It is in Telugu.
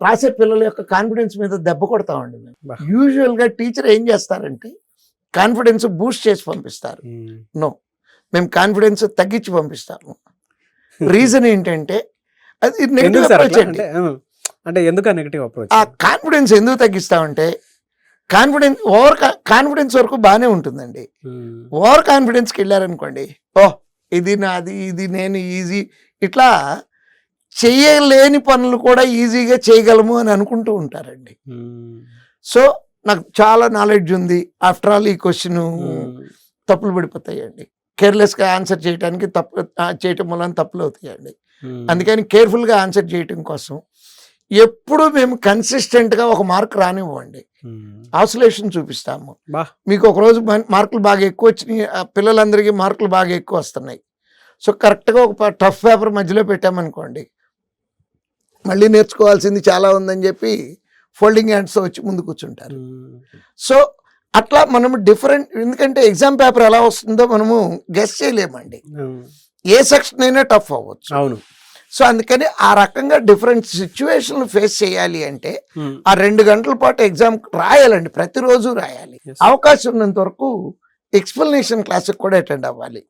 రాసే పిల్లల యొక్క కాన్ఫిడెన్స్ మీద దెబ్బ కొడతామండి మేము. బా. యూజువల్గా టీచర్ ఏం చేస్తారంటే కాన్ఫిడెన్స్ బూస్ట్ చేసి పంపిస్తారు. నో, మేము కాన్ఫిడెన్స్ తగ్గించి పంపిస్తాము. రీజన్ ఏంటంటే అది నెగిటివ్ ఎందుకు సార్ అప్రోచ్ అట్లా? అండి. అంటే ఎందుకు నెగిటివ్ అప్రోచ్? ఆ కాన్ఫిడెన్స్ ఎందుకు తగ్గిస్తామంటే కాన్ఫిడెన్స్ వరకు బాగానే ఉంటుందండి. ఓవర్ కాన్ఫిడెన్స్కి వెళ్ళారనుకోండి, ఓహ్ ఇది నాది, ఇది నేను ఈజీ, ఇట్లా చేయలేని పనులు కూడా ఈజీగా చేయగలము అని అనుకుంటూ ఉంటారండి. సో నాకు చాలా నాలెడ్జ్ ఉంది, ఆఫ్టర్ ఆల్ ఈ క్వశ్చన్ తప్పులు పడిపోతాయండి. కేర్లెస్గా ఆన్సర్ చేయడానికి చేయటం వల్ల తప్పులు అవుతాయండి. అందుకని కేర్ఫుల్గా ఆన్సర్ చేయటం కోసం ఎప్పుడు మేము కన్సిస్టెంట్గా ఒక మార్క్ రానివ్వండి, ఆసిలేషన్ చూపిస్తాము. మీకు ఒకరోజు మార్కులు బాగా ఎక్కువ వచ్చినాయి, పిల్లలందరికీ మార్కులు బాగా ఎక్కువ వస్తున్నాయి. సో కరెక్ట్గా ఒక టఫ్ పేపర్ మధ్యలో పెట్టామనుకోండి, మళ్ళీ నేర్చుకోవాల్సింది చాలా ఉందని చెప్పి ఫోల్డింగ్ హ్యాండ్స్తో వచ్చి ముందు కూర్చుంటారు. సో అట్లా మనము డిఫరెంట్, ఎందుకంటే ఎగ్జామ్ పేపర్ ఎలా వస్తుందో మనము గెస్ చేయలేమండి. ఏ సెక్షన్ అయినా టఫ్ అవ్వచ్చు. అవును. సో అందుకని ఆ రకంగా డిఫరెంట్ సిచ్యువేషన్లు ఫేస్ చేయాలి అంటే ఆ 2 గంటల పాటు ఎగ్జామ్ రాయాలండి, ప్రతిరోజు రాయాలి. అవకాశం ఉన్నంత వరకు ఎక్స్ప్లెనేషన్ క్లాస్కి కూడా అటెండ్ అవ్వాలి.